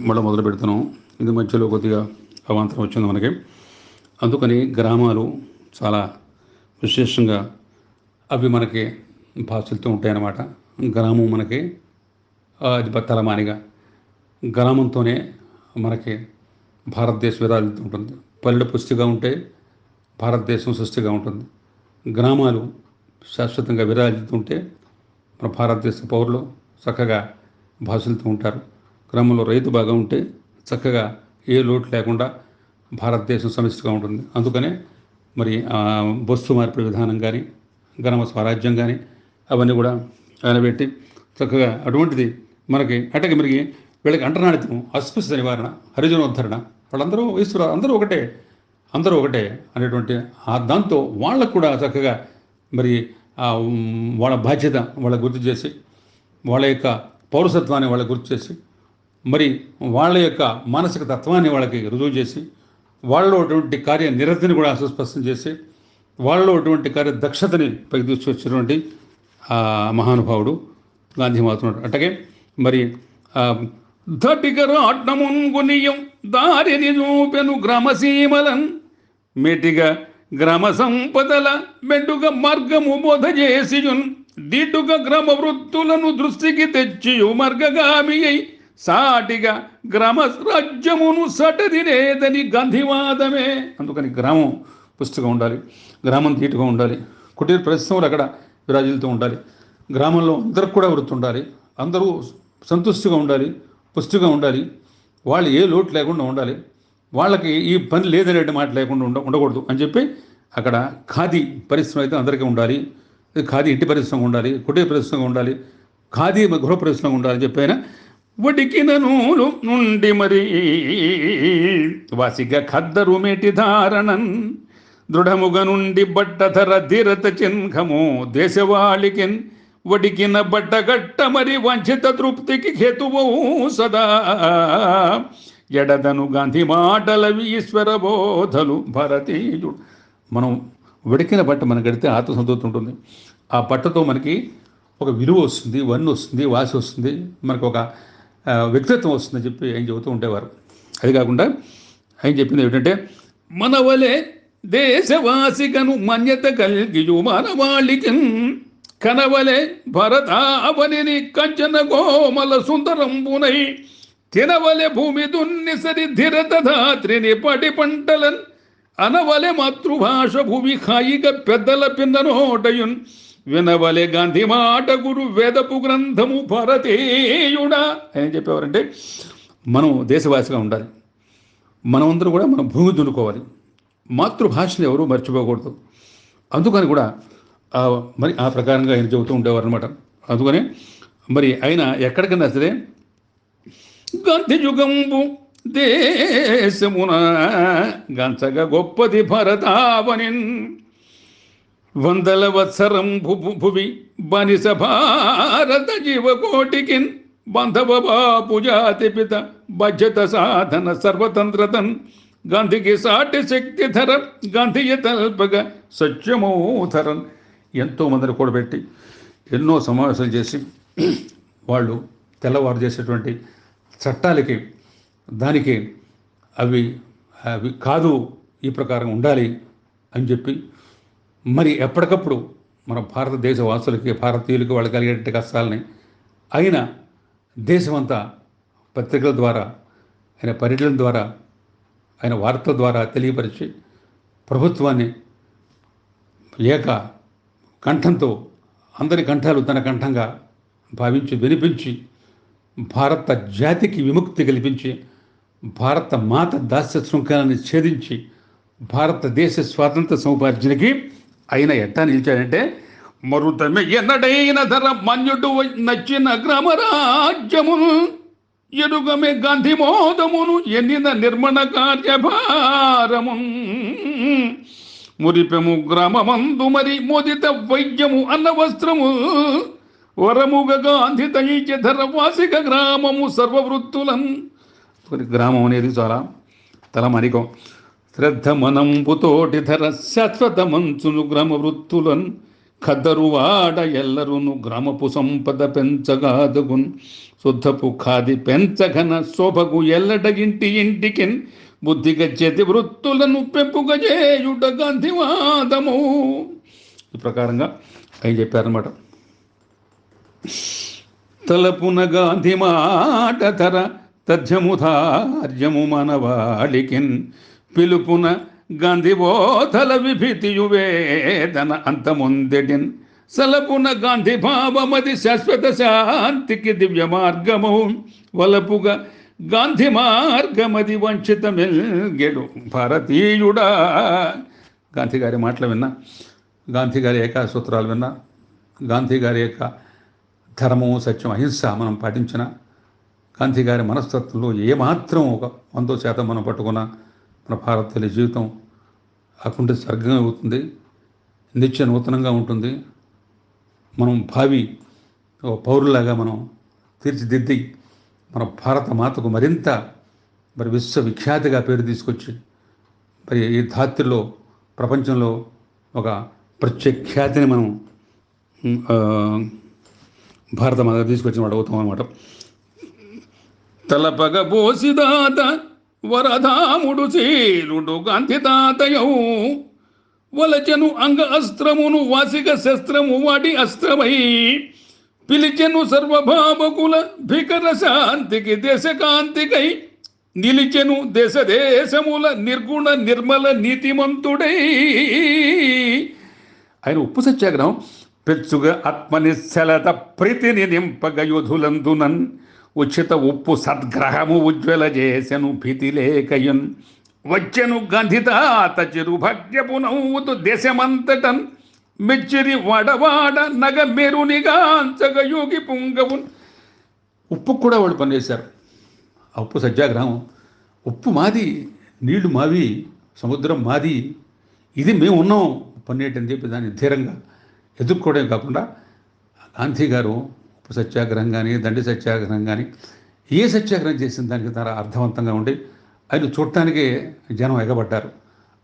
మళ్ళీ మొదలు పెడుతున్నాం. ఇది మధ్యలో కొద్దిగా అవాంతరం వచ్చింది మనకి. అందుకని గ్రామాలు చాలా విశేషంగా అవి మనకి భాషలతో ఉంటాయన్నమాట. గ్రామం మనకి అది తలమానిగా, గ్రామంతోనే మనకి భారతదేశం విరాజిల్లుతూ ఉంటుంది. పల్లెలు పుష్టిగా ఉంటే భారతదేశం సృష్టిగా ఉంటుంది. గ్రామాలు శాశ్వతంగా విరాజిల్లుతుంటే మన భారతదేశ పౌరులు చక్కగా భాషలతో ఉంటారు. గ్రామంలో రైతు బాగా ఉంటే చక్కగా ఏ లోటు లేకుండా భారతదేశం సమిష్టిగా ఉంటుంది. అందుకనే మరి బొస్తు మార్పిడి విధానం కానీ, గ్రామ స్వరాజ్యం కానీ అవన్నీ కూడా నిలబెట్టి చక్కగా అటువంటిది మనకి అట్టకి మరిగి వీళ్ళకి అంటరానితనం, అస్పృశ్యత నివారణ, హరిజనోద్ధరణ, వాళ్ళందరూ ఈశ్వరు అందరూ ఒకటే అనేటువంటి దాంతో వాళ్ళకు కూడా చక్కగా మరి వాళ్ళ బాధ్యత వాళ్ళకు గుర్తు చేసి, వాళ్ళ యొక్క పౌరసత్వాన్ని వాళ్ళకు గుర్తు చేసి, మరి వాళ్ళ యొక్క మానసిక తత్వాన్ని వాళ్ళకి రుజువు చేసి, వాళ్ళలో అటువంటి కార్య నిరతిని కూడా సుస్పష్టం చేసి, వాళ్ళలో అటువంటి కార్య దక్షతని పైకి తీసుకొచ్చినటువంటి మహానుభావుడు గాంధీ మహాత్ముడు. అట్టగే మరి ధటికరాట్నమున్గునియం దారిని చూపెను గ్రామసీమలన్ మెటిగా గ్రామ సంపదల మెండుగా మార్గము బోధ చేసియున్ దీటుగా గ్రామ వృత్తులను దృష్టికి తెచ్చియు మార్గగామి అయి సాటిగా గ్రామ రాజ్యమును సటదిరేదని గాంధీవాదమే. అందుకని గ్రామం పుష్టిగా ఉండాలి, గ్రామం తీటుగా ఉండాలి, కుటీర పరిశ్రమలు అక్కడ విరాజిల్లుతూ ఉండాలి, గ్రామంలో అందరికి కూడా వృత్తి ఉండాలి, అందరూ సంతుష్టిగా ఉండాలి, పుష్టిగా ఉండాలి, వాళ్ళు ఏ లోటు లేకుండా ఉండాలి, వాళ్ళకి ఈ పని లేదనే మాట లేకుండా ఉండకూడదు అని చెప్పి అక్కడ ఖాదీ పరిశ్రమ అయితే అందరికీ ఉండాలి, ఖాదీ ఇంటి పరిశ్రమ ఉండాలి, కుటీర పరిశ్రమ ఉండాలి, ఖాదీ గృహ పరిశ్రమ ఉండాలని చెప్పి వడికిన నూలు నుండి మరి వాసిగా ఖద్దరు మేటి ధారణన్ దృఢముగ నుండి బట్టధర ధీరత చిహ్నము దేశవాళికిన్ వడికిన బట్టగట్ట మరి వంచిత తృప్తికి హేతువు సదా ఎడదను గాంధీ మాటలవి ఈశ్వర బోధలు భారతీయుడు. మనం వడికిన బట్ట మనకు కడితే ఆత్మసంతృప్తి ఉంటుంది. ఆ బట్టతో మనకి ఒక విలువ వస్తుంది, వన్ను వస్తుంది, వాసి వస్తుంది, మనకు ఒక వ్యక్తిత్వం వస్తుందని చెప్పి ఆయన చెబుతూ ఉండేవారు. అది కాకుండా ఆయన చెప్పింది ఏమిటంటే, మనవలే దేశవాసికను మన్యత కలిగియు మానవాళికి కనవలే భరతావనిని కంచన గోమల సుందరంబునై తినవలె భూమి దున్నిసరి ధిరత ధాత్రిని పడి పంటలన్ అనవలె మాతృభాష భూమి హాయిగా పెద్దల పిన్ననోటయున్ వినవలె గాంధీ మాట గురు వేదపు గ్రంథము భారతీయుడా అని చెప్పేవారంటే, మనం దేశవాసిగా ఉండాలి, మనమందరూ కూడా మనం భూమి దున్నుకోవాలి, మాతృభాషను ఎవరూ మర్చిపోకూడదు. అందుకని కూడా మరి ఆ ప్రకారంగా ఆయన చెబుతూ ఉండేవారు అనమాట. అందుకని మరి ఆయన ఎక్కడికైనా సరే గాంధీ యుగంబు దేశమున గంచగా గొప్పది భరతావనిన్ వందల వత్సరం భువి బనిస భారత జీవకోటికిన్ బంధవ బాపు జాతి పిత బాధ్యత సాధన సర్వతంత్రతన్ గాంధీకి సాటి శక్తి ధర గాంధీయ తల్పగా సత్యమోధరన్. ఎంతోమందిని కూడబెట్టి ఎన్నో సమావేశాలు చేసి వాళ్ళు తెల్లవారు చేసేటువంటి చట్టాలకి దానికి అవి కాదు, ఈ ప్రకారం ఉండాలి అని చెప్పి మరి ఎప్పటికప్పుడు మన భారతదేశ వాసులకి, భారతీయులకి వాళ్ళు కలిగేట కష్టాలని ఆయన దేశమంతా పత్రికల ద్వారా, ఆయన పర్యటన ద్వారా, ఆయన వార్తల ద్వారా తెలియపరిచి ప్రభుత్వాన్ని ఏక కంఠంతో అందరి కంఠాలు తన కంఠంగా భావించి వినిపించి భారత జాతికి విముక్తి కల్పించి భారత మాత దాస్య శృంఖలాన్ని ఛేదించి భారతదేశ స్వాతంత్ర సముపార్జనకి ఆయన ఎట్టా నిలిచాడంటే, మరుతమె ఎన్నడైన ధర మన్యుడు నచ్చిన గ్రామరాజ్యమును ఎరుగమే గాంధీ మోదమును ఎన్నిన నిర్మణ కార్యభారము మురిపెము గ్రామమందు మరి మోదిత వైద్యము అన్న వస్త్రము వరముగ గాంధీ తైచ ధర వాసిక గ్రామము సర్వవృత్తులం. గ్రామం అనేది చాలా తలమణికం. శ్రద్ధ మనంబుతోటి ధర శాశ్వత మంచును గ్రామ వృత్తులన్ ఖద్దరు వాడ ఎల్లరును గ్రామపు సంపద పెంచగాదుగున్ శుద్ధపు ఖాది పెంచఘన శోభకు ఎల్లట ఇంటి ఇంటికిన్ బుద్ధిగా చేతి వృత్తులను పెంపుగ చేయుట గాంధీవాదము. ఈ ప్రకారంగా ఆయన చెప్పారన్నమాట. తలపున గాంధీ మాట ధర తథ్యముధార్యము మనవాళికిన్ పిలుపున గాంధీ బోధల విభీతియు వేదన అంతముందెటిన్ సలపున గాంధీ భావమది శాశ్వత శాంతికి దివ్య మార్గము వలపుగా గాంధీ మార్గమది వంచితమెల్గెడు భారతీయుడా. గాంధీ గారి మాటలు విన్నా, గాంధీ గారి ఏకాసూత్రాలు విన్నా, గాంధీ గారి యొక్క ధర్మము సత్యం అహింస మనం పాటించిన, గాంధీ గారి మనస్తత్వంలో ఏమాత్రం ఒక 100% మనం పట్టుకున్న మన భారతీయుల జీవితం అకుంటే స్వర్గంగా అవుతుంది, నిత్య నూతనంగా ఉంటుంది. మనం భావి పౌరులాగా మనం తీర్చిదిద్ది మన భారత మాతకు మరింత విశ్వవిఖ్యాతిగా పేరు తీసుకొచ్చి ఈ ధాత్రిలో ప్రపంచంలో ఒక ప్రత్యేఖ్యాతిని మనం భారత మాత తీసుకొచ్చిన వాడు అవుతాం అన్నమాట. తలపగ బోసిదాత వరధాముడు శీలుడు గాంధీ తాతయౌ వలచెను అంగ అస్త్రమును వాసిక శస్త్రము వాటి అస్త్రమై పిలిచెను సర్వభావకుల భీకర శాంతికి దేశకాంతికై నిలిచెను దేశముల నిర్గుణ నిర్మల నీతిమంతుడై. ఆయన ఉప్పు సత్యాగ్రహం పెచ్చుగా ఆత్మనిశ్చలత ప్రీతిని నింపగ యోధులందునన్ ఉచిత ఉప్పు సద్గ్రహము ఉజ్వల చేసెను భీతి లేకయున్ వచ్చెను గాంధీతాత చిరుభాగ్యపు నవ్వుతూ దేశమంతటన్ మెచ్చిరి వాడవాడ నగ మెరునిగాంచగ యోగి పుంగవున్. ఉప్పు కూడా వాళ్ళు పనిచేశారు. ఆ ఉప్పు సత్యాగ్రహం, ఉప్పు మాది, నీళ్లు మావి, సముద్రం మాది, ఇది మేము ఉన్నాం పన్నేటని చెప్పి దాన్ని ధీరంగా ఎదుర్కోవడమే కాకుండా గాంధీ గారు ఉప్పు సత్యాగ్రహం కానీ దండి సత్యాగ్రహం కానీ ఏ సత్యాగ్రహం చేసిన దానికి చాలా అర్థవంతంగా ఉండి ఆయన చూడటానికి జనం ఎగబడ్డారు.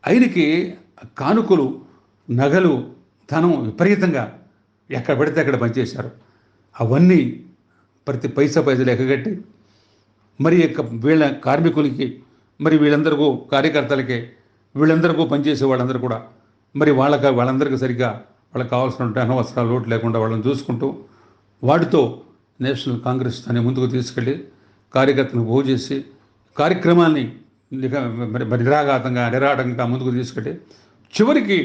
ఆయనకి కానుకలు, నగలు, ధనం విపరీతంగా ఎక్కడ పడితే అక్కడ పనిచేశారు. అవన్నీ ప్రతి పైసలు ఎక్కగట్టి మరి వీళ్ళ కార్మికులకి, మరి వీళ్ళందరికీ కార్యకర్తలకి, వీళ్ళందరికీ పనిచేసే వాళ్ళందరూ కూడా మరి వాళ్ళందరికీ సరిగ్గా వాళ్ళకి కావాల్సిన అనవసరాలు లోటు లేకుండా వాళ్ళని చూసుకుంటూ వాటితో నేషనల్ కాంగ్రెస్ అనే ముందుకు తీసుకెళ్ళి కార్యకర్తలను పోగు చేసి కార్యక్రమాన్ని నిరాటంగా ముందుకు తీసుకెళ్ళి చివరికి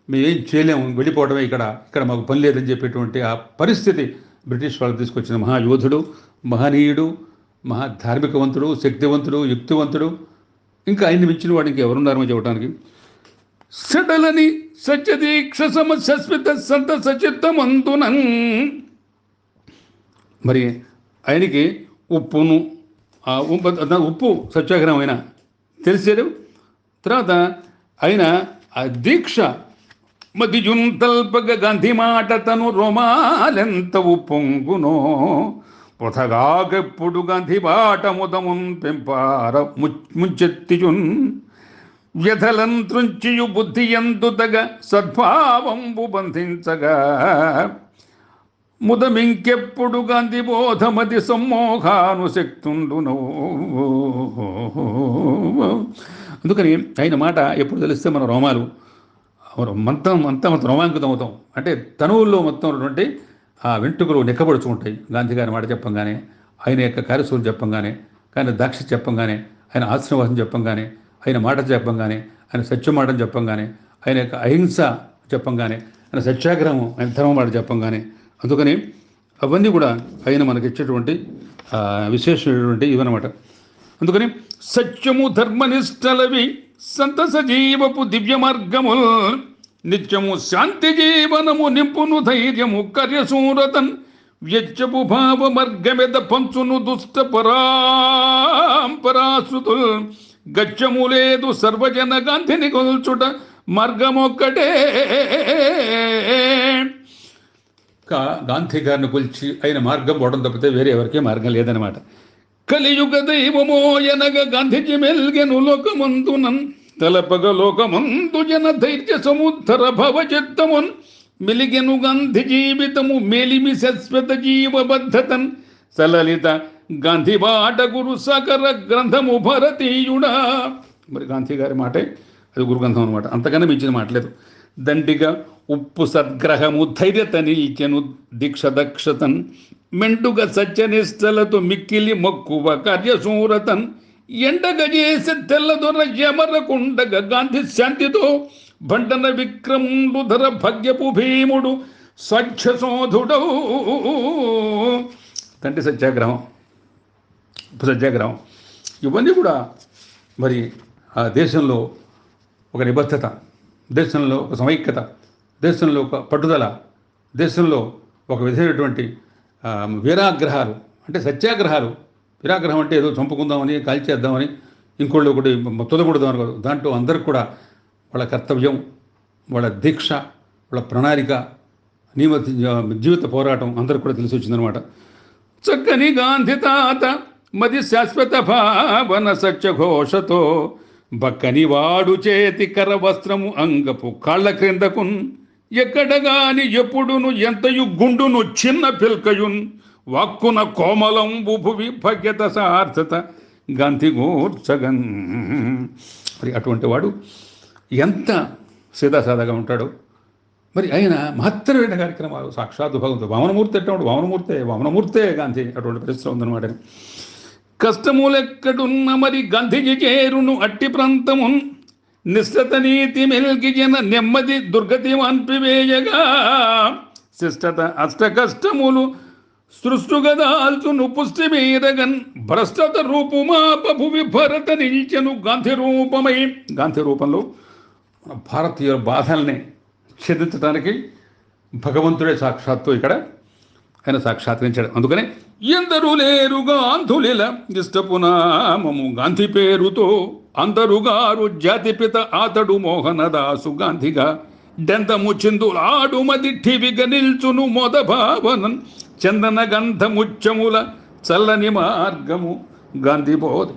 మేము ఏం చేయలేము, వెళ్ళిపోవడమే, ఇక్కడ మాకు పని లేదని చెప్పేటువంటి ఆ పరిస్థితి బ్రిటిష్ వాళ్ళు తీసుకొచ్చిన మహాయోధుడు, మహనీయుడు, మహాధార్మికవంతుడు, శక్తివంతుడు, యుక్తివంతుడు, ఇంకా ఆయన్ని మించిన వాడికి ఎవరున్నారో చెప్పడానికి. సడలని సత్యదీక్ష సమస్యస్మిత సంత సచిత్తమంతునన్. మరి ఆయనకి ఉప్పు సత్యాగ్రహం అయినా తెలిసారు. తర్వాత ఆయన ఆ దీక్ష మదిజున్ తల్పగ గాంధీ మాట తను రోమాలెంత ఉప్పొంగునో పొథగాకెప్పుడు గాంధీ బాట ముదమున్ పెంపార ముంచెత్తిజున్ వ్యధలం త్రుంచియు బుద్ధి ఎందు తగ సద్భావంబు బంధించగా ముదమింకెప్పుడు గాంధీ బోధమది సమ్మోహానుశక్తుండును. అందుకని ఆయన మాట ఎప్పుడు తెలిస్తే మన రోమాలు మొత్తం రోమాంకితం అవుతాం. అంటే తనువుల్లో మొత్తం ఉన్నటువంటి ఆ వెంట్రుకలు నెక్కబడుచుకుంటాయి. గాంధీ గారి మాట చెప్పంగానే, ఆయన యొక్క కార్యసూలు చెప్పంగానే, ఆయన దాక్ష చెప్పంగానే, ఆయన ఆశ్రవాసం చెప్పంగానే, ఆయన మాట చెప్పంగానే, ఆయన సత్యమాటం చెప్పంగానే, ఆయన యొక్క అహింస చెప్పంగానే, ఆయన సత్యాగ్రహం, ఆయన ధర్మమాట చెప్పంగానే, అందుకని అవన్నీ కూడా ఆయన మనకి ఇచ్చేటువంటి విశేషమైనటువంటి ఇవన్నమాట. అందుకని సత్యము ధర్మనిష్టలవి సంతస జీవపు దివ్య మార్గముల్ నిత్యము శాంతి జీవనము నింపును ధైర్యము కార్యసూరతన్ వ్యత్యపు భావ మార్గమెద పంచును దుష్ట పరాశృతుల్ గచ్చము లేదు సర్వజన గాంధిని కొల్చుట మార్గమొక్కటే. గాంధీ గారిని కొలిచి ఆయన మార్గం పోవడం తప్పితే వేరే ఎవరికే మార్గం లేదనమాట. కలియుగ దైవమో ఎనగ గాంధీజీ మెల్గెను లోకమందునన్ తలపగ లోకమందు జన ధైర్య సముద్ధర భవచిత్తమున్ మెలిగెను గాంధీ జీవితము మేలిమి శాశ్వత జీవబద్ధతన్ సలలిత గాంధీ బాట గురు సకర గ్రంథము భరతీయుడా. మరి గాంధీ గారి మాటే అది గురుగ్రంథం అనమాట, అంతకన్నా మించిన మాటలేదు. దండిగా ఉప్పు సద్గ్రహము ధైర్యత నిల్చెను దీక్ష దక్షతన్ మెండుగ సత్యనిష్టలతో మిక్కిలి మక్కువ కార్యశూరతన్ ఎండగజేసి తెల్లదొర యమరకుండగ గాంధీ శాంతితో బండన విక్రముడు ధర భగ్యపు భీముడు స్వచ్ఛశోధుడౌ. తండ్రి సత్యాగ్రహం, ఉప్పు సత్యాగ్రహం, ఇవన్నీ కూడా మరి ఆ దేశంలో ఒక నిబద్ధత, దేశంలో ఒక సమైక్యత, దేశంలో ఒక పట్టుదల, దేశంలో ఒక విధమైనటువంటి వీరాగ్రహాలు, అంటే సత్యాగ్రహాలు. వీరాగ్రహం అంటే ఏదో చంపుకుందామని, కాల్చేద్దామని, ఇంకోళ్ళు ఒకటి తొదకూడదామని కాదు. దాంట్లో అందరికి కూడా వాళ్ళ కర్తవ్యం, వాళ్ళ దీక్ష, వాళ్ళ ప్రణాళిక, నియమ జీవిత పోరాటం అందరికి కూడా తెలిసి వచ్చిందనమాట. చక్కని గాంధీ తాత మది శాశ్వత భావన సత్యఘోషతో బక్కని వాడు చేతి కర వస్త్రము అంగపు కాళ్ళ క్రిందకున్ ఎక్కడగాని ఎప్పుడును ఎంతయు గుండును చిన్న పిల్కయున్ వాక్కున కోమలంబు భువి భగ్యత సార్థత గాంధీ గూర్చగన్. మరి అటువంటి వాడు ఎంత సీదాసాదాగా ఉంటాడో. మరి ఆయన మహత్తరమైన కార్యక్రమాలు, సాక్షాత్ భగవంతుడు వామనమూర్తి ఎట్టవాడు, వామనమూర్తే గాంధీ. అటువంటి పరిస్థితి ఉందన్నమాట. కష్టములెక్కడున్న మరి గాంధీజీ చేరును అట్టి ప్రాంతమున్ నిశ్చత నీతి మెల్కి జన నెమ్మది దుర్గతి అన్పివేయగా శిష్టత అష్ట కష్టములు సృష్టుగదాల్చును పుష్టి మీరగన్ భ్రష్టత రూపుమాప భువి భరత నిల్చెను గాంధీ రూపమై. గాంధీ రూపంలో మన భారతీయ బాధల్ని ఛేదించడానికి భగవంతుడే సాక్షాత్తు ఇక్కడ ఆయన సాక్షాత్కరించాడు. అందుకనే ఎందరు లేరు గాంధులిల ఇష్టపు నామము గాంధీ పేరుతో అందరుగారు జాతిపిత ఆతడు మోహనదాసు గాంధీగా డెంతము చిందులాడు మదిఠివిగ నిల్చును మొద భావనన్ చందన గంధముచ్చముల చల్లని మార్గము గాంధీ బోధ.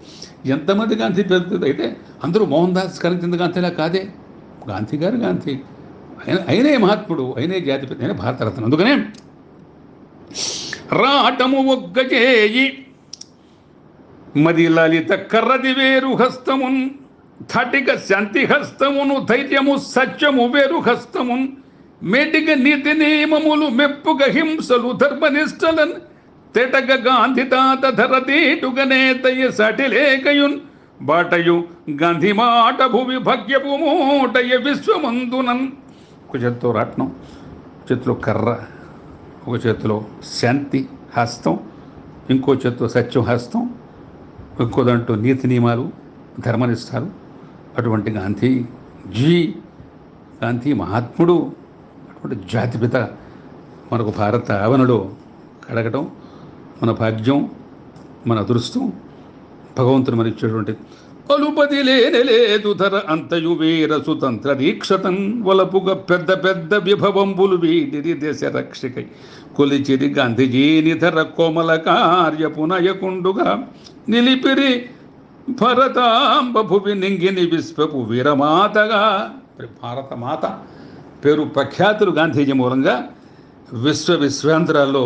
ఎంతమంది గాంధీ పేరు అయితే అందరూ మోహన్ దాస్ కరమ్చంద్ గాంధీలా కాదే. గాంధీ గారు గాంధీ, ఆయనే మహాత్ముడు, ఆయనే జాతిపిత, ఆయనే భారతరత్న. అందుకనే రాటము ఒగ్గచేయి మరి లలిత కర్రది వేరు హస్తమున్ ధాటిక శాంతి హస్తమును ధైర్యము సత్యము వేరు హస్తమున్ మేటిక నీతి నియమములు మెప్పుగ హింసలు ధర్మనిష్టలన్ తెటగ గాంధీ తాత ధరతీటుగ నేతయ్య సటిలేకయున్ బాటయు గాంధీ మాట భువి భగ్యపు మూటయ్య విశ్వమందునన్. ఒక చేతితో రాట్నం, చేతిలో కర్ర, ఒక చేతిలో శాంతి హస్తం, ఇంకో చేతిలో సత్యం హస్తం, ఇంకో దాంట్లో నీతి నియమాలు ధర్మనిష్టాలు. అటువంటి గాంధీ మహాత్ముడు, అటువంటి జాతిపిత మనకు భారత ఆవరణలో కడగటం మన భాగ్యం, మన అదృష్టం, భగవంతుని మరిచేటువంటి అలుపది లేనలేదు ధర అంతయు వీర సుతంత్ర దీక్షతన్ వలపుగా పెద్ద పెద్ద విభవంబులు వీడిరి దేశ రక్షకై కొలిచిరి గాంధీజీని ధర కోమల కార్యపు నయకుండుగా నిలిపిరి భరతాంబ భువి నింగిని విశ్వపు వీరమాతగా. భారతమాత పేరు ప్రఖ్యాతులు గాంధీజీ మూలంగా విశ్వాంతరాల్లో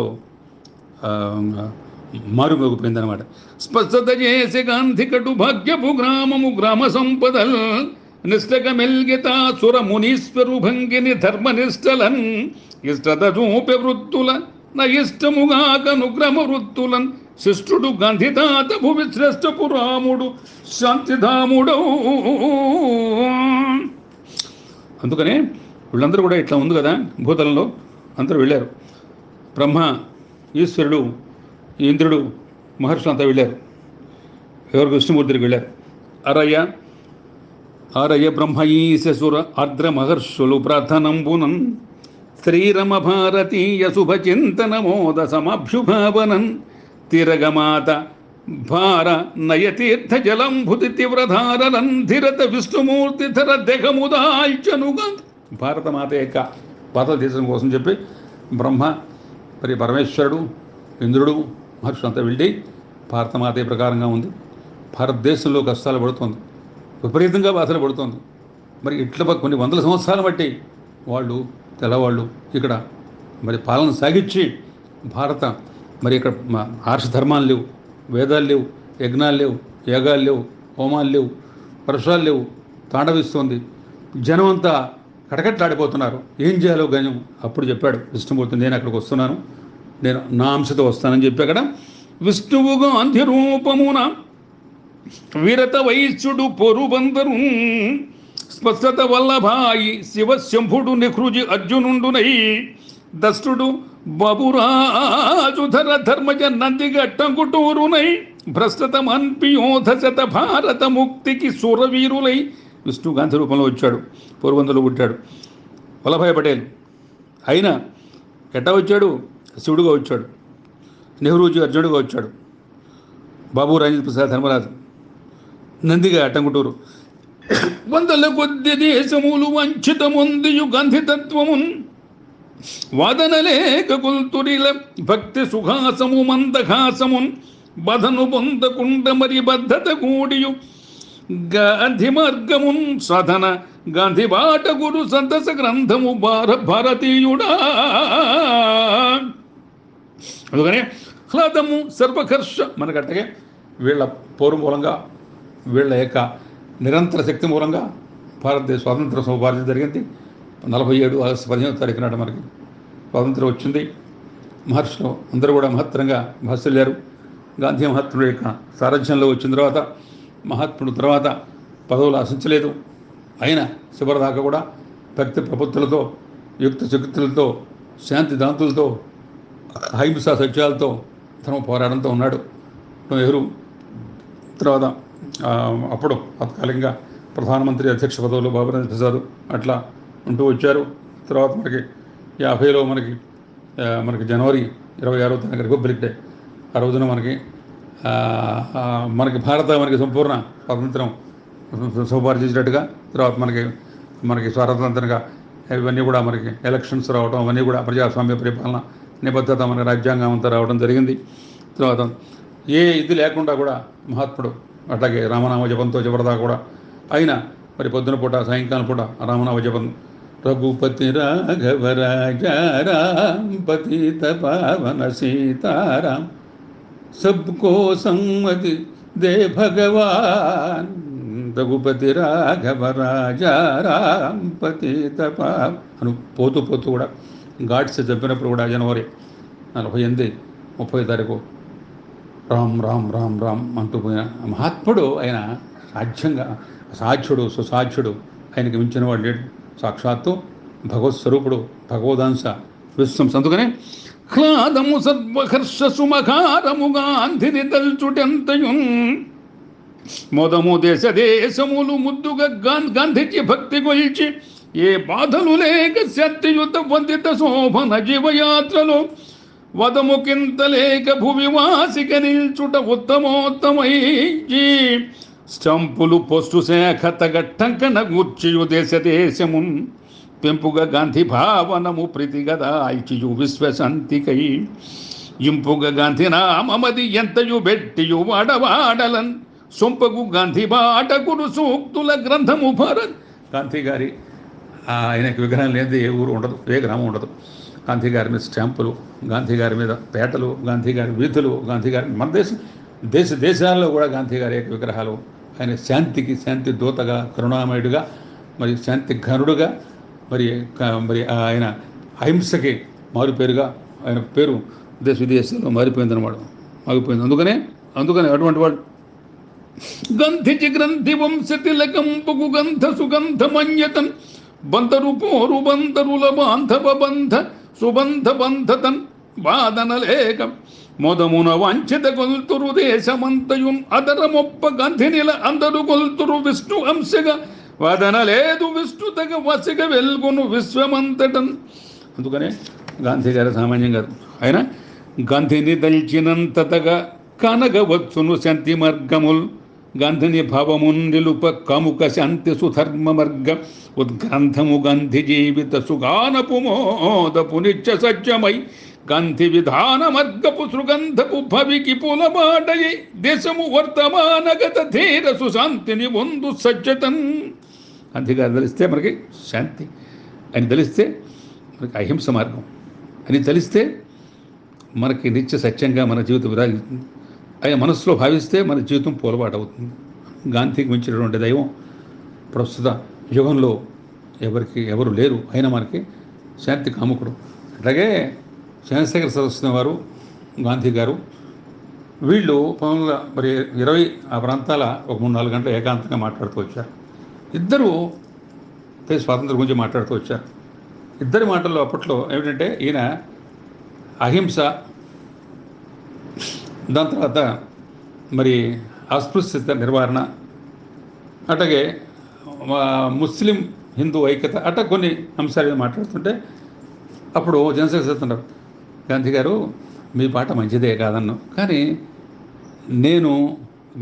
మారుమోగిపోయిందనమాట. స్పష్టత చేసి గాంధీ కటు భాగ్యపు గ్రామము గ్రామ సంపదల్ నిష్టక మెల్గిత సుర మునీశ్వరు భంగిని ధర్మనిష్టలన్ ఇష్టత చూపె వృత్తుల నా ఇష్టముగాక నుగ్రమ వృత్తులన్ శిష్టుడు గాంధీ తాత భువి శ్రేష్ఠపు రాముడు శాంతిధాముడు. అందుకనే వీళ్ళందరూ కూడా ఇట్లా ఉంది కదా, భూతలంలో అందరూ వెళ్ళారు. బ్రహ్మ, ఈశ్వరుడు, ఇంద్రుడు, మహర్షులు అంతా వెళ్ళారు. ఎవరు? విష్ణుమూర్తి దగ్గరికి వెళ్ళారు. ఆరయ బ్రహ్మ ఈశసుర ఆర్ద్ర మహర్షులు ప్రార్థనంబునన్ శ్రీరమ భారతీయ శుభచింతన మోద సమాభ్యుభావనన్ తిరగమాత భార నయతీర్థ జలంభుతి తీవ్రధారలన్ ధిరత విష్ణుమూర్తి ధర దెగముదాల్చనుగా. భారతమాత యొక్క పాతలు తీర్చడం కోసం చెప్పి బ్రహ్మ, మరి పరమేశ్వరుడు, ఇంద్రుడు, మహర్షులు అంతా వెళ్ళి భారతమాత ప్రకారంగా ఉంది, భారతదేశంలో కష్టాలు పడుతుంది, విపరీతంగా బాధలు పడుతుంది. మరి ఇట్లా కొన్ని వందల సంవత్సరాలు బట్టి వాళ్ళు తెల్లవాళ్ళు ఇక్కడ మరి పాలన సాగించి భారత మరి ఇక్కడ ఆర్ష ధర్మాలు లేవు, వేదాలు లేవు, యజ్ఞాలు లేవు, యాగాలు లేవు, హోమాలు లేవు, వర్షాలు లేవు, తాండవిస్తోంది. జనం అంతా కటకట్లాడిపోతున్నారు. ఏం చేయాలో గణ్యం. అప్పుడు చెప్పాడు విష్ణుమూర్తి, నేను అక్కడికి వస్తున్నాను, నేను నా అంశతో వస్తానని చెప్పి అక్కడ విష్ణువుగా అంత్య రూపమున వీరత వైశ్యుడు పొరుబందరు స్పష్టత వల్లభాయి శివశంభుడు నికృజి అర్జునుండునై దష్టుడు బబురాజుధర ధర్మజ నందిగట్టంకుటూరునై భ్రష్టతమన్పియోధ శత భారత ముక్తికి సురవీరులై విష్ణు గాంధీ రూపంలో వచ్చాడు. పోరుబందలో పుట్టాడు. వల్లభాయ్ పటేల్ అయినా ఎట్టా వచ్చాడు? శివుడుగా వచ్చాడు. నెహ్రూజీ అర్జునుడిగా వచ్చాడు. బాబు రాజేంద్ర ప్రసాద్ ధర్మరాజు నందిగా అట్టంగుటూరు. వందల కొద్ది దేశములు వంచితముందియు గంధితత్వమున్ వాదనలేక కుల్తురిల భక్తి సుఖాసము మందహాసమున్ బధను పొందకుండ మరి బద్ధత కూడియు గాంధీ మార్గమున్ సాధన గాంధీ బాట గురు సంతస గ్రంథము భారతీయుడా. అందుకనే హ్లాదము సర్వకర్ష మనకట్టగే వీళ్ళ పోరు మూలంగా, వీళ్ళ యొక్క నిరంతర శక్తి మూలంగా భారతదేశ స్వాతంత్ర సౌభాగ్యం జరిగింది. 47 ఆగస్టు 15వ తారీఖు నాడు మనకి స్వాతంత్రం వచ్చింది. మహర్షులు అందరూ కూడా మహత్తరంగా భాషల్లారు. గాంధీ మహాత్ముడు యొక్క సారథ్యంలో వచ్చిన తర్వాత మహాత్ముడు తర్వాత పదవులు ఆశించలేదు. అయినా చివరిదాకా కూడా భక్తి ప్రపత్తులతో, యుక్త చరిత్రలతో, శాంతి దాంతులతో, అహింసా సత్యాలతో తన పోరాడంతో ఉన్నాడు. నెహ్రూ తర్వాత అప్పుడు తత్కాలికంగా ప్రధానమంత్రి అధ్యక్ష పదవులు బాబు రాజేంద్ర ప్రసాద్ అట్లా ఉంటూ వచ్చారు. తర్వాత మనకి 50లో మనకి జనవరి 26వ తారీఖు రిపబ్లిక్ డే. ఆ రోజున మనకి మనకి సంపూర్ణ స్వాతంత్రం సౌపార్జించినట్టుగా, తర్వాత మనకి స్వాతంత్రంగా ఇవన్నీ కూడా మనకి ఎలక్షన్స్ రావడం, అవన్నీ కూడా ప్రజాస్వామ్య పరిపాలన నిబద్ధత మనకి రాజ్యాంగం అంతా రావడం జరిగింది. తర్వాత ఏ ఇది లేకుండా కూడా మహాత్ముడు అట్లాగే రామనామ జపంతో చివరిదాకా కూడా అయినా మరి పొద్దున పూట సాయంకాలం పూట రామనామ జపం రఘుపతి రాఘవ రాజారాం పతిత పావన సీతారాం సబ్కో సమ్మతి దే భగవాన్ రఘుపతి రాఘవ రాజారాం పతిత పావ అను పోతూ కూడా గాడ్స్ చెప్పినప్పుడు కూడా జనవరి 48 30వ తారీఖు రామ్ రామ్ రామ్ రామ్ అంటూ పోయిన మహాత్ముడు ఆయన సాధ్యుడు సుసాధ్యుడు, ఆయనకి మించిన వాడు లేడు. సాక్షాత్తు భగవత్ స్వరూపుడు, భగవదాంశ విశ్వం. అందుకనే హ్లాదము సర్వహర్ష సుమకారముగా అంధిని తల్చుటెంతయున్ మొదము దేశములు ముద్దుగా గాంధీజీ భక్తి కొల్చి ఏ బాధలు లేక శక్తియుత వందిత శోభన జీవయాత్రలో వదము కింత లేక భువివాసిక నిల్చుట ఉత్తమోత్తమై స్టంపులు పొస్టు శాఖ తగట్టంకన గూర్చియు దేశమున్ పెంపుగా గాంధీ భావనము ప్రీతిగదాయిచియు విశ్వశాంతికై ఇంపుగా గాంధీ నామమది ఎంతయు బెట్టియు వాడవాడలన్ సొంపగు గాంధీ బాటకుడు సూక్తుల గ్రంథము భారత్. గాంధీ గారి ఆయనకి విగ్రహం లేనిది ఏ ఊరు ఉండదు, ఏ గ్రామం ఉండదు. గాంధీ గారి మీద స్టాంపులు, గాంధీ గారి మీద పేటలు, గాంధీ గారి వీధులు, గాంధీ గారి మన దేశాల్లో కూడా గాంధీ గారి యొక్క విగ్రహాలు. ఆయన శాంతి దూతగా, కరుణామయుడిగా, మరి శాంతి ఘనుడుగా, మరి ఆయన అహింసకి మారుపేరుగా ఆయన పేరు దేశ విదేశాల్లో మారిపోయిందన్నమాట, ఆగిపోయింది. అందుకనే అటువంటి వాడు గంధిజి గ్రంథి వంశతిలకంపుకు గంధ సుగంధమన్యతన్ బంధరు పోరు బంధరుల బాంధవ బంధ సుబంధ బంధతన్ వాదనలేక మొదమున వంచిత కొల్తురు దేశమంతయున్ అదరమొప్ప గంధినిల అందరు కొల్తురు విష్ణు అంశగా వాదనలేదు విష్ణుతగ వసిగ వెల్గును విశ్వమంతటన్. అందుకనే గాంధీ గారు సామాన్యం గారు. ఆయన గాంధీని దల్చినంతగా కనగవచ్చును శాంతి మార్గముల్ గాంధిని భావమున్ నిలుప కముక శాంతి సుధర్మ మార్గ ఉద్గ్రంథము గాంధీ జీవిత సుగానపు మోదపు నిత్య సత్యమై గాంధీ విధాన మార్గపు సుగంధపు భవికి పులబాటయై దేశము వర్తమానగత ధీర సుశాంతిని వందు సజ్జతన్. గాంధీ గారు తెలిస్తే మనకి శాంతి, అని తెలిస్తే మనకి అహింస మార్గం, అని తెలిస్తే మనకి నిత్య సత్యంగా మన జీవితం విరాజిస్తుంది. ఆయన మనసులో భావిస్తే మన జీవితం పూలబాటు అవుతుంది. గాంధీకి మించినటువంటి దైవం ప్రస్తుత యుగంలో ఎవరు లేరు. అయినా మనకి శాంతి కాముకుడు. అట్లాగే చంద్రశేఖర సరస్వతి వారు, గాంధీ గారు, వీళ్ళు 1920 ఆ ప్రాంతాల ఒక 3-4 గంటలు ఏకాంతంగా మాట్లాడుతూ వచ్చారు. ఇద్దరు స్వాతంత్రం గురించి మాట్లాడుతూ వచ్చారు. ఇద్దరి మాటల్లో అప్పట్లో ఏమిటంటే, ఈయన అహింస, దాని తర్వాత మరి అస్పృశ్యత నిర్వహణ, అట్లాగే ముస్లిం హిందూ ఐక్యత, అట్లా కొన్ని అంశాలు మాట్లాడుతుంటే అప్పుడు జనసేన చెప్తున్నారు, గాంధీ గారు మీ పాట మంచిదే కాదన్ను, కానీ నేను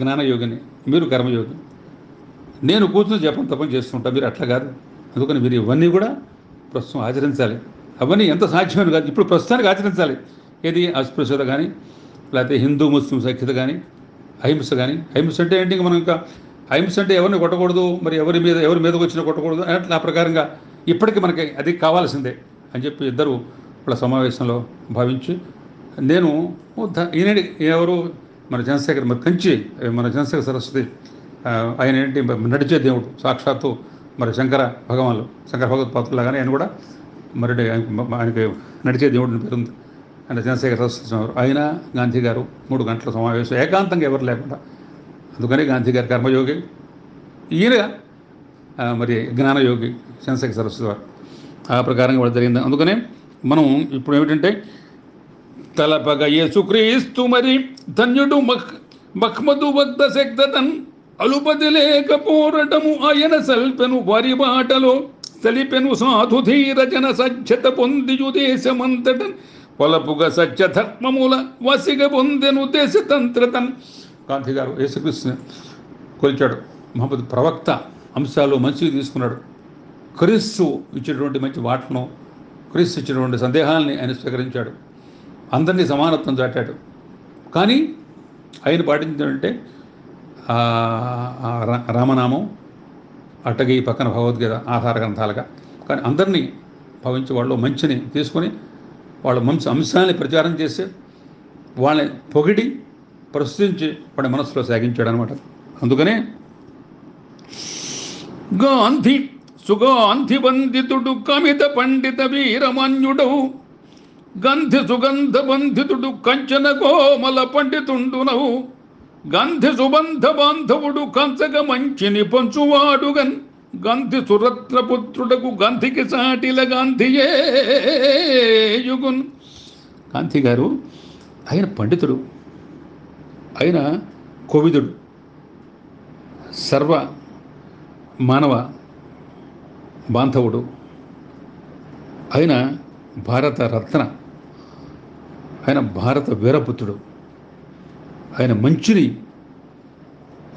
జ్ఞానయోగిని, మీరు కర్మయోగి, నేను కూర్చుని జపం తపం చేస్తుంటా, మీరు అట్లా కాదు. అందుకని మీరు ఇవన్నీ కూడా ప్రస్తుతం ఆచరించాలి. అవన్నీ ఎంత సాధ్యమైన కాదు, ఇప్పుడు ప్రస్తుతానికి ఆచరించాలి. ఏది అస్పృశ్యత కానీ, లేకపోతే హిందూ ముస్లిం సఖ్యత కానీ, అహింస కానీ. అహింస అంటే ఏంటి, మనం ఇంకా అహింస అంటే ఎవరిని కొట్టకూడదు, మరి ఎవరి మీదకి వచ్చినా కొట్టకూడదు అట్లా. ఆ ప్రకారంగా ఇప్పటికీ మనకి అది కావాల్సిందే అని చెప్పి ఇద్దరు వాళ్ళ సమావేశంలో భావించి, నేను ఈయన ఎవరు మన జనశేఖర్, మన జనశేఖర సరస్వతి, ఆయన ఏంటి నడిచే దేవుడు, సాక్షాత్తు మరి శంకర భగవత్పాత్రులాగానే ఆయన కూడా మరి ఆయనకి నడిచే దేవుడిని పేరుంది. ఆయన జనశేఖర సరస్వతి వారు, ఆయన గాంధీ గారు 3 గంటల సమావేశం ఏకాంతంగా ఎవరు లేకుండా. అందుకని గాంధీ గారి కర్మయోగి, ఈయన మరి జ్ఞానయోగి చంద్రశేఖర సరస్వతి వారు. ఆ ప్రకారంగా కూడా జరిగింది. అందుకనే మనం ఇప్పుడు ఏమిటంటే, తలపగ యేసుక్రీస్తు మరి ధన్యుడు మహ్మదు భక్త శక్తతన్ అలుపతి లేకపోరటము ఆయన సల్పెను వారి బాటలో సలిపెను సాధుధీర జన సజ్జత పొందియు దేశమంతటన్ పొలపుగ సత్య ధర్మముల వసిగ పొందెను దేశతంత్రతన్. గాంధీ గారు యేసుక్రీస్తుని కొలిచాడు. మహమ్మద్ ప్రవక్త అంశాలు మంచిగా తీసుకున్నాడు. క్రీస్తు ఇచ్చినటువంటి మంచి వాటను, క్రీస్తు ఇచ్చినటువంటి సందేహాలని ఆయన స్వీకరించాడు. అందరినీ సమానత్వం చాటాడు. కానీ ఆయన పాటించాడంటే రామనామం, అట్టగి పక్కన భగవద్గీత ఆధార గ్రంథాలుగా. కానీ అందరినీ భావించి వాళ్ళు మంచిని తీసుకొని వాళ్ళ మంచి అంశాలని ప్రచారం చేసి వాళ్ళని పొగిడి ప్రశ్నించి వాడి మనసులో సాగించాడు అనమాట. అందుకనే గాంధీ సుగాంధి వందితుడు కమిత పండిత వీరమాన్యుడవు, గంధి సుగంధ బంధితుడు కంచన కోమల పండితుండునవు, గంధి సుబంధ బాంధవుడు కంచగ మంచిని పంచువాడుగన్, గంధి సురత్నపుత్రుడకు గంధికి సాటిల గాంధీయే యుగున్. గాంధీ గారు ఆయన పండితుడు, ఆయన కోవిదుడు, సర్వ మానవ బాంధవుడు, ఆయన భారత రత్న, ఆయన భారత వీరపుత్రుడు, ఆయన మంచిని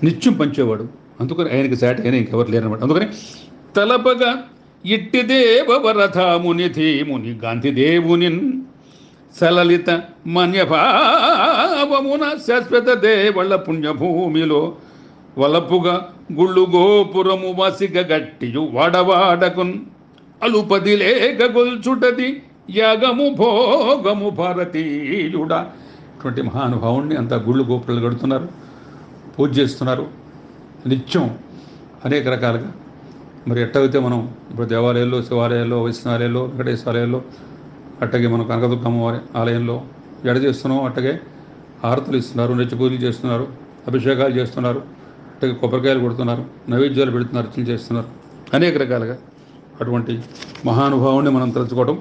నిత్యం పంచేవాడు. అందుకని ఆయనకి సాటి ఆయన ఇంకెవరు లేరనమాట. అందుకని తలపగా ఇట్టి దేవవరథముని ధీముని గాంధీదేవుని సలలిత మన్యభావమున శాశ్వత దేవళ పుణ్యభూమిలో వలపుగా గుళ్ళు గోపురము వసిగ గట్టియు వాడవాడకున్ అలుపది లేక గొల్చుటది యాగము భోగము భారతీయుడా. ఇటువంటి మహానుభావుణ్ణి అంతా గుళ్ళు గోపురాలు కడుతున్నారు, పూజ చేస్తున్నారు నిత్యం అనేక రకాలుగా. మరి ఎట్టయితే మనం ఇప్పుడు దేవాలయాల్లో, శివాలయాల్లో, వైష్ణవాలయాల్లో, వెంకటేశ్వరాలయాల్లో, అట్టగే మనం కనకదుర్గమ్మ వారి ఆలయంలో ఎడ చేస్తున్నాం, అట్టగే హారతులు ఇస్తున్నారు, నిత్య పూజలు చేస్తున్నారు, అభిషేకాలు చేస్తున్నారు, అట్టగే కొబ్బరికాయలు కొడుతున్నారు, నైవేద్యాలు పెడుతున్నారు, అర్చన చేస్తున్నారు అనేక రకాలుగా. అటువంటి మహానుభావుని మనం తలుచుకోవడం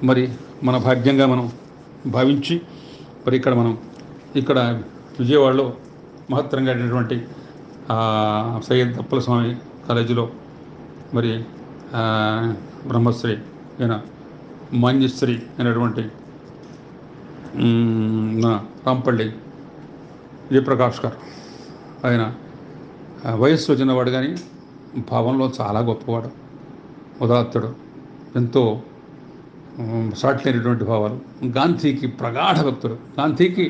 మరి మన భాగ్యంగా మనం భావించి, మరి ఇక్కడ విజయవాడలో మహత్తరంగా అయినటువంటి సయ్యద్ అప్పల స్వామి కాలేజీలో మరి బ్రహ్మశ్రీ అయిన మాన్యశ్రీ అయినటువంటి నా రాంపల్లి జయప్రకాష్ గారు, ఆయన వయస్సులో చిన్నవాడు కానీ భావంలో చాలా గొప్పవాడు, ఉదాత్తుడు, ఎంతో సాటిలేనటువంటి భావాలు. గాంధీకి ప్రగాఢ భక్తుడు. గాంధీకి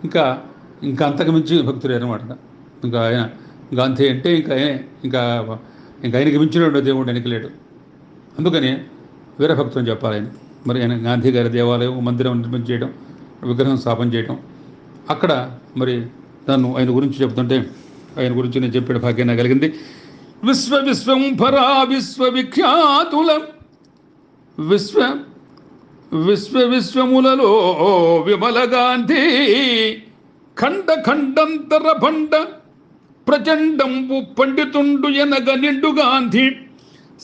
ఇంకా అంతకుమించి భక్తుడు అనమాట. ఇంకా ఆయన గాంధీ అంటే ఇంకా ఆయనకి మించినటువంటి దేవుడు ఆయనకి లేడు. అందుకని వీరభక్తుడు అని చెప్పాలి ఆయన. మరి ఆయన గాంధీ గారి దేవాలయం మందిరం నిర్మించేయడం, విగ్రహం స్థాపన చేయడం, అక్కడ మరి నన్ను ఆయన గురించి చెప్తుంటే ఆయన గురించి నేను చెప్పే భాగ్యం నాకు కలిగింది. విశ్వంభరా విశ్వవిఖ్యాతుల విశ్వములలో విమల గాంధీ ఖండంతర భండ ప్రచండంబు పండితుండు ఎనగ నిండు గాంధీ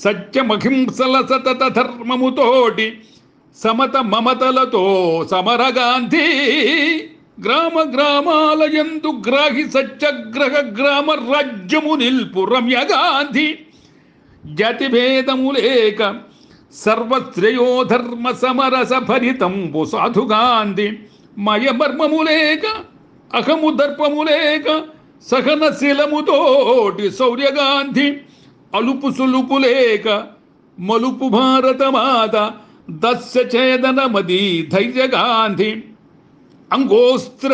సత్యమహింసల సతత ధర్మముతోటి సమత మమతలతో సమర గాంధీ గ్రామాల యందు గ్రాహి సత్యగ్రహ గ్రామ రాజ్యము నిల్పు రమ్య గాంధీ జాతిభేదము లేక సర్వశ్రేయో ధర్మ సమరస భరితంబు సాధు గాంధీ మయమర్మము లేక అహము దర్పము లేక సహనశీలముతోటి శౌర్యగాంధీ అలుపు సులుపు లేక మలుపు భారతమాత దస్యఛేదనమది ధైర్యగాంధీ అంగోస్త్ర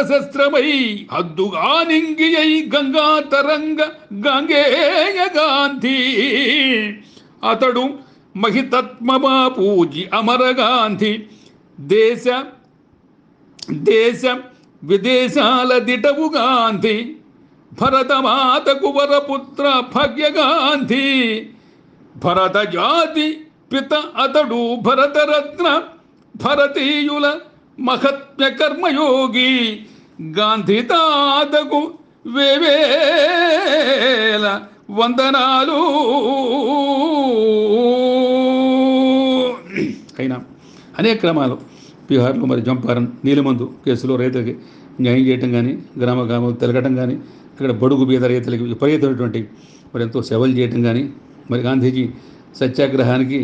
శస్త్రమై హద్దుగా నింగియై గంగా తరంగ గంగేయ గాంధీ అతడు మహితత్మమా పూజి అమర గాంధీ దేశ విదేశాల దిటవు గాంధీ భరతమాతకు వరపుత్ర భాగ్య గాంధీ భరత జాతి పిత అతడు భరతరత్న భరతీయుల మహత్మ్య కర్మయోగి గాంధీ తాతకు వేవేల వందనాలు. అయినా అనేక క్రమాలు బీహార్లో మరి చంపారన్ నీలిమందు కేసులో రైతులకి న్యాయం చేయటం కానీ, గ్రామాలు తిరగటం కానీ, ఇక్కడ బడుగు బీద రైతులకి విపరీతమైనటువంటి మరి ఎంతో సేవలు చేయటం కానీ, మరి గాంధీజీ సత్యాగ్రహానికి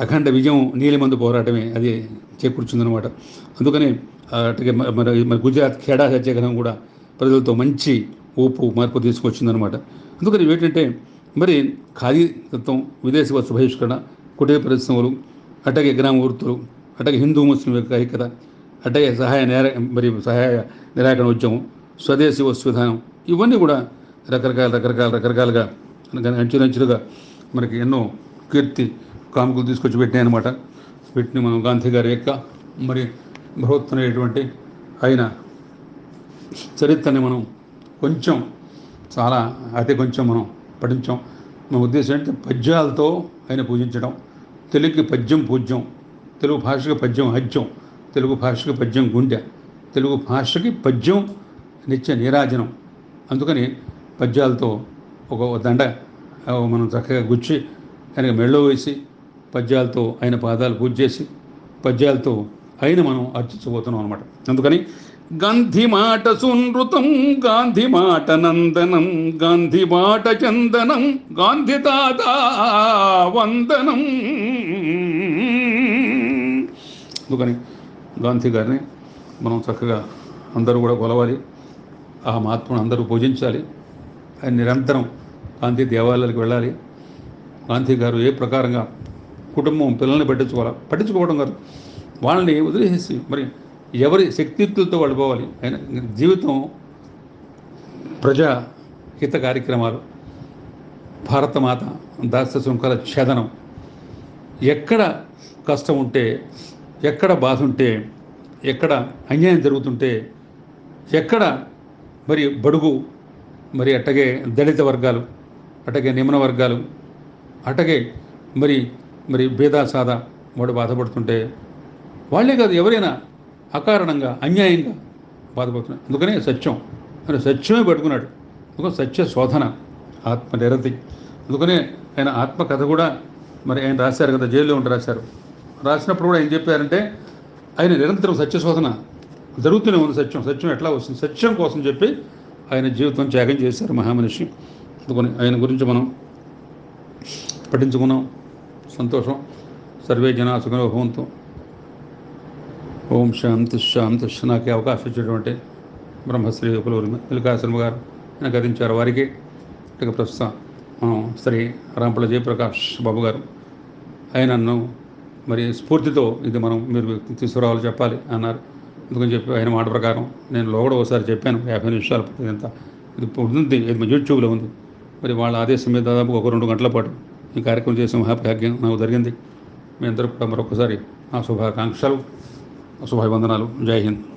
అఖండ విజయం నీలిమందు పోరాటమే అది చేకూర్చుందనమాట. అందుకని అటుగా మరి గుజరాత్ ఖేడా సత్యాగ్రహం కూడా ప్రజలతో మంచి ఊపు మార్పు తీసుకొచ్చిందనమాట. అందుకని ఏంటంటే మరి ఖాదీ తత్వం, విదేశీ వస్తు బహిష్కరణ, కుటీర పరిశ్రమలు, అట్లాగే గ్రామ వృత్తులు, అట్లాగే హిందూ ముస్లిం యొక్క ఐక్యత, అట్లాగే సహాయ నిరాకరణ ఉద్యమం, స్వదేశీ వస్తు విధానం, ఇవన్నీ కూడా రకరకాలుగా అంచులంచులుగా మనకి ఎన్నో కీర్తి కాముకులు తీసుకొచ్చి పెట్టినాయి అనమాట. వీటిని మనం గాంధీ గారి యొక్క మరి బృహత్తమైనటువంటి ఆయన చరిత్రని మనం కొంచెం అతి కొంచెం మనం పఠించాం. మన ఉద్దేశం ఏంటంటే పద్యాలతో ఆయన పూజించడం, తెలుగుకి పద్యం పూజ్యం, తెలుగు భాషకి పద్యం హజ్యం, తెలుగు భాషకి పద్యం గుండె, తెలుగు భాషకి పద్యం నిత్య నీరాజనం. అందుకని పద్యాలతో ఒక దండ మనం చక్కగా గుచ్చి ఆయనకి మెళ్ళో వేసి పద్యాలతో ఆయన పాదాలు పూజ చేసి పద్యాలతో ఆయన మనం అర్చించబోతున్నాం అనమాట. అందుకని గాంధీ మాట సునృతం, గాంధీ మాట నందనం, గాంధీ మాట చందనం, గాంధీ తాత వందనం. అందుకని గాంధీ గారిని మనం చక్కగా అందరూ కూడా కొలవాలి, ఆ మహాత్ముని అందరూ పూజించాలి. ఆయన నిరంతరం గాంధీ దేవాలయాలకు వెళ్ళాలి. గాంధీ గారు ఏ ప్రకారంగా కుటుంబం పిల్లల్ని పట్టించుకోవడం కాదు, వాళ్ళని వదిలేసి మరి ఎవరి శక్తియుక్తులతో వాళ్ళు పోవాలి. ఆయన జీవితం ప్రజాహిత కార్యక్రమాలు, భారతమాత దాస్య శృంఖల ఛేదనం, ఎక్కడ కష్టం ఉంటే, ఎక్కడ బాధ ఉంటే, ఎక్కడ అన్యాయం జరుగుతుంటే, ఎక్కడ మరి బడుగు మరి అట్టగే దళిత వర్గాలు, అట్టగే నిమ్న వర్గాలు, అట్టగే మరి భేదా సాదా వాడు బాధపడుతుంటే, వాళ్ళే కాదు ఎవరైనా అకారణంగా అన్యాయంగా బాధపడుతున్నాడు. అందుకనే సత్యమే పట్టుకున్నాడు. అందుకని సత్య శోధన, ఆత్మనిరతి. అందుకనే ఆయన ఆత్మకథ కూడా మరి ఆయన రాశారు కదా, జైల్లో ఉండి రాసినప్పుడు కూడా ఏం చెప్పారంటే ఆయన నిరంతరం సత్య శోధన జరుగుతూనే ఉంది. సత్యం ఎట్లా వస్తుంది, సత్యం కోసం చెప్పి ఆయన జీవితం త్యాగం చేశారు మహామనిషి. అందుకని ఆయన గురించి మనం పఠించుకున్నాం, సంతోషం. సర్వే జనా సుఖినో భవంతు. ఓం శాంతి శాంతి. నాకు అవకాశం ఇచ్చేటువంటి బ్రహ్మశ్రీ ఉపలూరి మల్లికార్జున గారు ఆయన గతించారు. వారికి ఇక ప్రస్తుతం మనం శ్రీ రాంపల జయప్రకాష్ బాబు గారు ఆయనను మరి స్ఫూర్తితో ఇది మీరు తీసుకురావాలి చెప్పాలి అన్నారు. అందుకని చెప్పి ఆయన మాట ప్రకారం నేను లోగడ ఒకసారి చెప్పాను, 50 నిమిషాలు ఇదంతా ఇది ఉంటుంది, ఇది యూట్యూబ్లో ఉంది. మరి వాళ్ళ ఆదేశం మీద దాదాపు 1-2 గంటల పాటు ఈ కార్యక్రమం చేసే మహాభాగ్యం నాకు జరిగింది. మీ అందరూ కూడా మరొకసారి నా శుభాకాంక్షలు, శుభాభివందనాలు. జై హింద్.